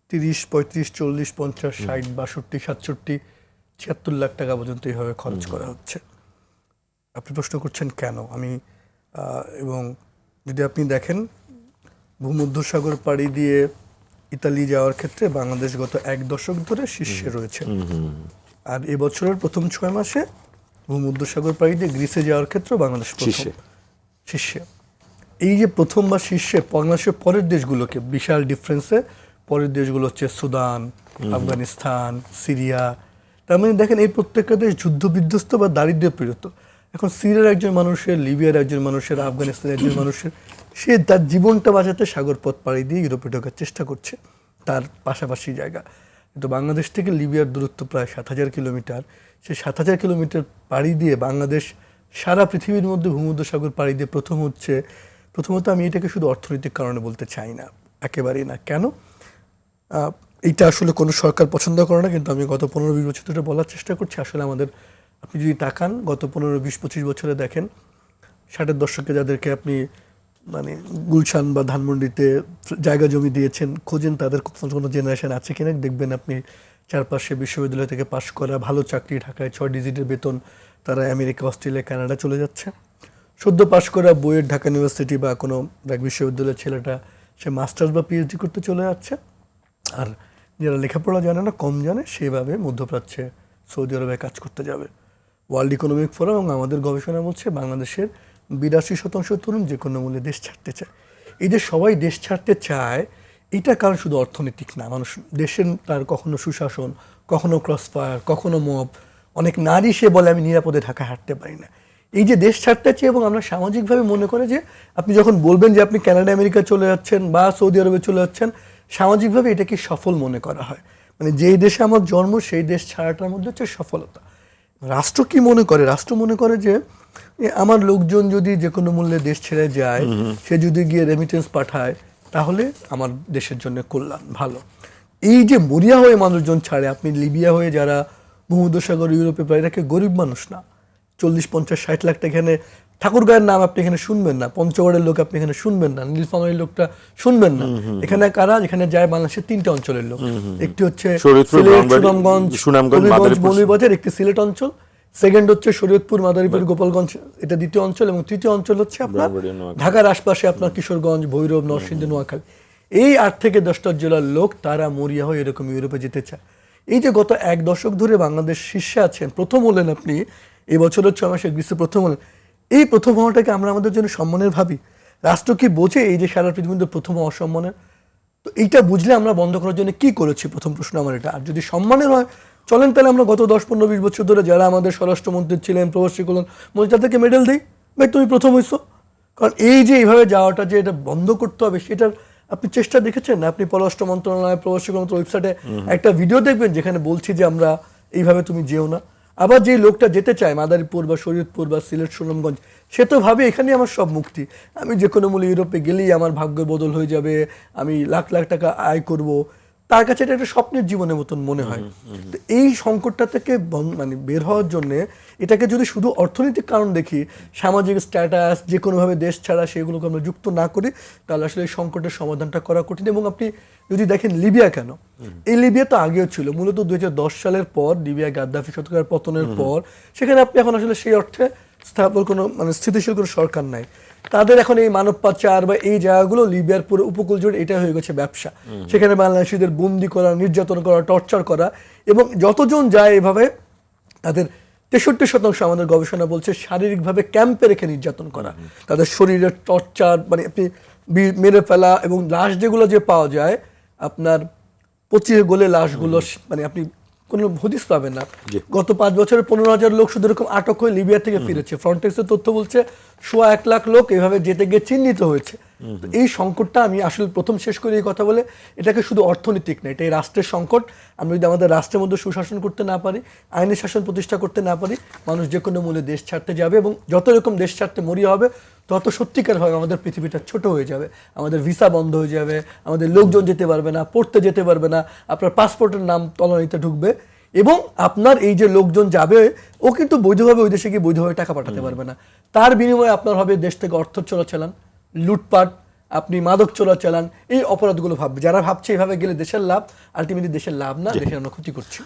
30, 35, 40, 50, 60, 62, 67, 76 লাখ টাকা পর্যন্ত এইভাবে খরচ করা হচ্ছে। আপনি প্রশ্ন করছেন কেন? এবং যদি আপনি দেখেন ভূমধ্যসাগর পাড়ি দিয়ে ইতালি যাওয়ার ক্ষেত্রে বাংলাদেশ গত 1 দশক ধরে শীর্ষে রয়েছে। আর এবছরের প্রথম 6 মাসে ভূমধ্যসাগর পাড়ি দিয়ে গ্রিসে যাওয়ার ক্ষেত্রে বাংলাদেশ শীর্ষে। এই যে প্রথম বা শীর্ষে, বাংলাদেশের পরের দেশগুলোকে বিশাল ডিফারেন্সে পরের দেশগুলো হচ্ছে সুদান, আফগানিস্তান, সিরিয়া। তার মানে দেখেন এই প্রত্যেকটা দেশ যুদ্ধ বিধ্বস্ত বা দারিদ্র্য পীড়িত। এখন সিরিয়ার একজন মানুষের, লিবিয়ার একজন মানুষের, আফগানিস্তানের একজন মানুষের, সে তার জীবনটা বাঁচাতে সাগর পথ পাড়ি দিয়ে ইউরোপে ঢোকার চেষ্টা করছে তার পাশাপাশি জায়গা। কিন্তু বাংলাদেশ থেকে লিবিয়ার দূরত্ব প্রায় 7,000 কিলোমিটার। সেই 7,000 কিলোমিটার পাড়ি দিয়ে বাংলাদেশ সারা পৃথিবীর মধ্যে ভূমধ্যসাগর পাড়ি দিয়ে প্রথমত আমি এটাকে শুধু অর্থনৈতিক কারণে বলতে চাই না, একেবারেই না। কেন? এইটা আসলে কোনো সরকার পছন্দ করে না, কিন্তু আমি গত 15-20 বছর ধরে বলার চেষ্টা করছি। আসলে আপনি যদি তাকান গত 15-20-25 বছরে দেখেন 60-এর দশকে যাদেরকে আপনি মানে গুলশান বা ধানমন্ডিতে জায়গা জমি দিয়েছেন, খোঁজেন তাদের কোনো জেনারেশন আছে কিনা, দেখবেন আপনি চারপাশে বিশ্ববিদ্যালয় থেকে পাশ করা, ভালো চাকরি, ঢাকায় 6 ডিজিটের বেতন, তারা আমেরিকা, অস্ট্রেলিয়া, কানাডা চলে যাচ্ছে। সদ্য পাশ করা বইয়ের ঢাকা ইউনিভার্সিটি বা কোনো বিশ্ববিদ্যালয়ের ছেলেটা সে মাস্টার্স বা পিএইচডি করতে চলে যাচ্ছে। আর যারা লেখাপড়া জানে না, কম জানে, সেভাবে মধ্যপ্রাচ্যে সৌদি আরবে কাজ করতে যাবে। ওয়ার্ল্ড ইকোনমিক ফোরাম এবং আমাদের গবেষণা বলছে বাংলাদেশের 82% তরুণ যে কোনো মূল্যে দেশ ছাড়তে চায়। এই যে সবাই দেশ ছাড়তে চায়, এটা কারণ শুধু অর্থনৈতিক না। মানুষ দেশের তার কখনো সুশাসন, কখনো ক্রসফায়ার, কখনো মব, অনেক নারী সে বলে আমি নিরাপদে ঢাকায় হাঁটতে পারি না। এই যে দেশ ছাড়তে চাই, এবং আমরা সামাজিকভাবে মনে করে যে আপনি যখন বলবেন যে আপনি কানাডা, আমেরিকা চলে যাচ্ছেন বা সৌদি আরবে চলে যাচ্ছেন, সামাজিকভাবে এটাকে সফল মনে করা হয়। মানে যেই দেশে আমার জন্ম সেই দেশ ছাড়াটার মধ্যে হচ্ছে সফলতা। রাষ্ট্র কি মনে করে? রাষ্ট্র মনে করে যে আমার লোকজন যদি যে কোনো মূল্যে দেশ ছেড়ে যায়, সে যদি গিয়ে রেমিটেন্স পাঠায়, তাহলে আমার দেশের জন্য কল্যাণ, ভালো। এই যে মরিয়া হয়ে মানুষজন ছাড়ে, আপনি লিবিয়া হয়ে যারা ভূমধ্যসাগর ইউরোপে পায়, এটাকে গরিব মানুষ না। 40, 50, 60 লাখ টাকা এখানে ঠাকুরগাঁয়ের নাম আপনি এখানে শুনবেন না, পঞ্চগড়ের লোক আপনি এখানে শুনবেন না, নীলফামারীর লোকটা শুনবেন না। এখানে কারা? এখানে যায় বাংলাদেশের 3টে অঞ্চলের লোক। একটি হচ্ছে সুনামগঞ্জ, মৌলভীবাজার, একটি সিলেট অঞ্চল, সেকেন্ড হচ্ছে শরীয়তপুর, মাদারীপুর, গোপালগঞ্জ, এটা দ্বিতীয় অঞ্চল, এবং তৃতীয় অঞ্চল হচ্ছে আপনার ঢাকার আশপাশে আপনার কিশোরগঞ্জ, ভৈরব, নরসিংদী, নোয়াখালী। এই 8 থেকে 10টা জেলার লোক তারা মরিয়া হয়ে এরকম ইউরোপে যেতে চায়। এই যে গত 1 দশক ধরে বাংলাদেশ শীর্ষে আছেন, প্রথম হলেন আপনি এই বছরের 6 মাসে গ্রীষ্মে প্রথম হলেন। এই প্রথম হওয়াটাকে আমরা আমাদের জন্য সম্মানের ভাবি। রাষ্ট্র কি বোঝে এই যে সারা পৃথিবীর মধ্যে প্রথম অসম্মানের? তো এইটা বুঝলে আমরা বন্ধ করার জন্য কি করেছি, প্রথম প্রশ্ন আমার এটা। আর যদি সম্মানের হয়, চলেন তাহলে আমরা গত 10, 15, 20 বছর ধরে যারা আমাদের স্বরাষ্ট্রমন্ত্রী ছিলেন, প্রবাসী কল্যাণ মন্ত্রী, তাদেরকে মেডেল দিই, ভাই তুমি প্রথম হইছো। কারণ এই যে এইভাবে যাওয়াটা যে এটা বন্ধ করতে হবে, সেটার আপনি চেষ্টা দেখেছেন? আপনি পররাষ্ট্র মন্ত্রণালয়, প্রবাসী কল্যাণ ওয়েবসাইটে একটা ভিডিও দেখবেন যেখানে বলছি যে আমরা এইভাবে তুমি যেও না। আবার যে লোকটা যেতে চায় মাদারীপুর বা শরীয়তপুর বা সিলেট, সুনামগঞ্জ, সে তো ভাবে এখানেই আমার সব মুক্তি, আমি যে কোনো মূল্যে ইউরোপে গেলেই আমার ভাগ্য বদল হয়ে যাবে, আমি লাখ লাখ টাকা আয় করব। তার কাছে এটা একটা স্বপ্নের জীবনের মতন মনে হয়। তো এই সংকটটা থেকে মানে বের হওয়ার জন্য এটাকে যদি শুধু অর্থনৈতিক কারণ দেখি, সামাজিক স্ট্যাটাস, যে কোনোভাবে দেশ ছাড়া, সেগুলোকে আমরা যুক্ত না করি, তাহলে আসলে এই সংকটের সমাধানটা করা কঠিন। এবং আপনি যদি দেখেন লিবিয়া কেন, এই লিবিয়া তো আগেও ছিল, মূলত 2010 সালের পর লিবিয়া গাদ্দাফি সরকার পতনের পর, সেখানে আপনি এখন আসলে সেই অর্থে স্থাপন কোনো মানে স্থিতিশীল কোনো সরকার নাই। তাদের এখন এই মানব পাচার বা এই জায়গাগুলো লিবিয়ার পুরো উপকূল জুড়ে এটা হয়ে গেছে ব্যবসা। সেখানে বাংলাদেশিদের বন্দি করা, নির্যাতন করা, টর্চার করা, এবং যতজন যায় এভাবে তাদের 63% আমাদের গবেষণা বলছে শারীরিকভাবে ক্যাম্পে রেখে নির্যাতন করা, তাদের শরীরের টর্চার, মানে আপনি মেরে ফেলা, এবং লাশ যেগুলো যে পাওয়া যায় আপনার পচিয়ে গলে লাশগুলো, মানে আপনি কোনো হদিস পাবেন না। গত 5 বছরে 15,000 লোক শুধু এরকম আটক হয়ে লিবিয়া থেকে ফিরেছে। ফ্রন্টেক্সের তথ্য বলছে 1.25 লাখ লোক এভাবে যেতে গিয়ে চিহ্নিত হয়েছে। তো এই সংকটটা আমি আসলে প্রথম শেষ করে এই কথা বলে, এটাকে শুধু অর্থনৈতিক না, এটা এই রাষ্ট্রের সংকট। আমরা যদি আমাদের রাষ্ট্রের মধ্যে সুশাসন করতে না পারি, আইনের শাসন প্রতিষ্ঠা করতে না পারি, মানুষ যে কোনো মূল্যে দেশ ছাড়তে যাবে, এবং যত রকম দেশ ছাড়তে মরিয়া হবে, তত সত্যিকারভাবে আমাদের পৃথিবীটা ছোট হয়ে যাবে, আমাদের ভিসা বন্ধ হয়ে যাবে, আমাদের লোকজন যেতে পারবে না, পড়তে যেতে পারবে না, আপনার পাসপোর্টের নাম তলানিতে ঢুকবে, এবং আপনার এই যে লোকজন যাবে ও কিন্তু বৈধভাবে ওই দেশে গিয়ে বৈধভাবে টাকা পাঠাতে পারবে না। তার বিনিময়ে আপনার হবে দেশ থেকে অর্থ চোরাচালান, লুটপাট, আপনি মাদক চোরাচালান, এই অপরাধগুলো ভাববে। যারা ভাবছে এভাবে গেলে দেশের লাভ, আলটিমেটলি দেশের লাভ না, দেশের আমরা ক্ষতি করছি।